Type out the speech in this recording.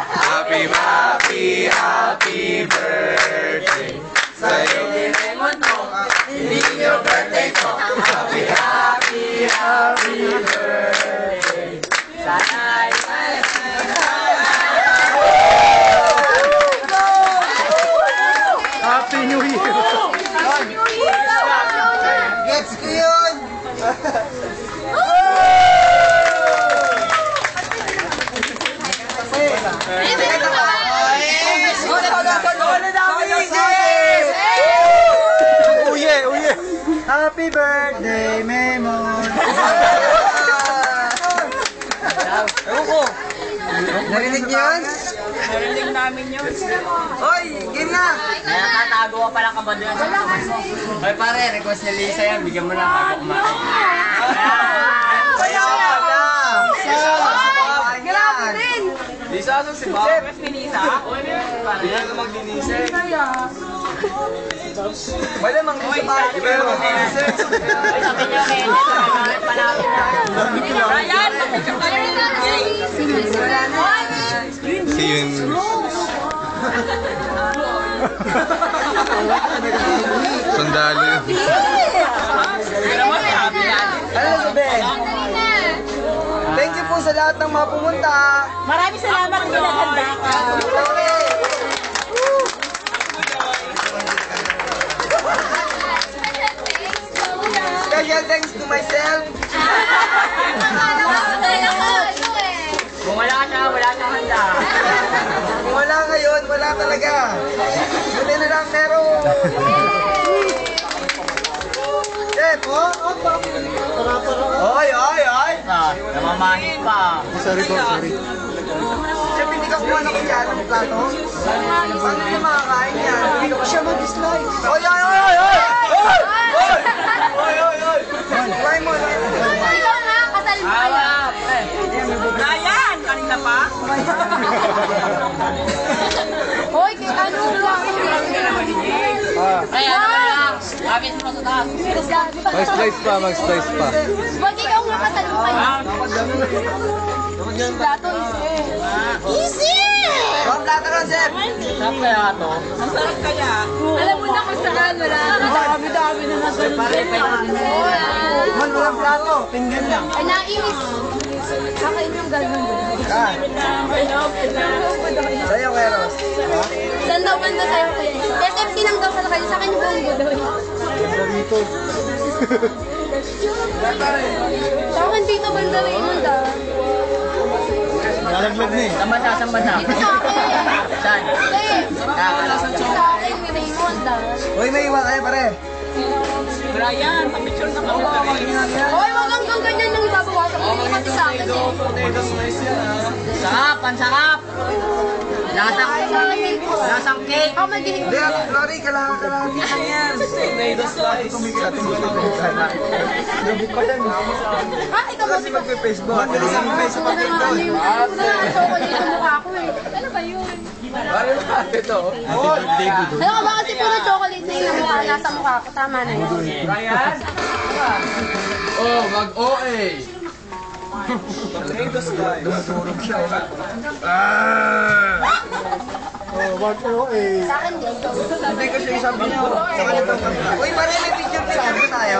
Happy, happy, happy birthday sa'yo ni Raymond mo. Hindi yung birthday ko. Happy, happy, happy birthday. Sana'y Happy New Year! Happy New Year! gets ko yun! Happy birthday, Memon! Ewan ko! Narinig niyo yun? Narinig namin yun. Hoy! Game na! Nakatago ka palang kabaduan sa katawan mo. Hoy pare, request ni Lisa yan. Bigyan mo lang bago kumain. Kaya na! Grabe din! Lisa, asan si Bob? Request ni Lisa? Hindi na mag-dinisip. Pwede mang-isa pa! Iba na mag-dinisip. Sabi niyo, kaya palapit na. Ryan! Si Yun. Sandali. Ano sabi? Thank you po sa lahat ng mga pumunta. Maraming salamat kung naghanda ka. Okay. Special thanks to myself. Kung wala siya, wala siyang handa. Kung wala ngayon, wala talaga. Buti na lang meron. Chef, Oy! Namamahit pa. Sorry po, sorry. Chef, hindi ka kumuha ng kutsara ng plato? Paano niya makakain yan? Hindi ka pa siya mag-slide. Oy! Kumain mo. Ikaw nga, kasal mo kaya. Ryan, kanina pa? Hoy, kay ano ba? Kaya lang. Bakit mo sa taas? Mag-slice pa, mag-slice pa. Ba't ikaw nga kasal mo kaya? Plato easy! Ang plato ron, Chef. Sarap kaya to? Ang sarap kaya. Alam mo na kung saan, wala. Dami-dami na nasa Pare, Man, walang plato. Pinggan lang. Ay, nainis. Kakain yung gano'n. Sa'yo, Keros. Saan daw banda sa'yo kaya? SFC lang daw sa kanya. Sa akin yung bonggo daw. Dito. Sa akin dito banda Raymond ah. Nalaglag na eh. Saan bansa? Dito sa akin. Saan? Dito sa akin ni Raymond ah. Uy, may iwan kayo, pare. Brian, pa-picture na ako. Hoy, wag hanggang ganyan nang ibabawasan mo. Hindi pati sa akin eh. Sarap, ang sarap. Lasang cake. Ako magiging. Hindi, Lori, kailangan dito yan. Ha? Ikaw ba? Kasi magpe-Facebook. Bilis ang Facebook Ano nga ano yung chocolate yung mukha ko eh. Ano ba yun? Ito. Ano ka ba kasi puro chocolate na yung mukha nasa mukha ko? Tama na yun. Ryan? Oh, mag-OA. Dumudurog siya. Wag ko eh. Sa akin dito. Hindi kasi sabi niya. Uy, pare, may picture tayo.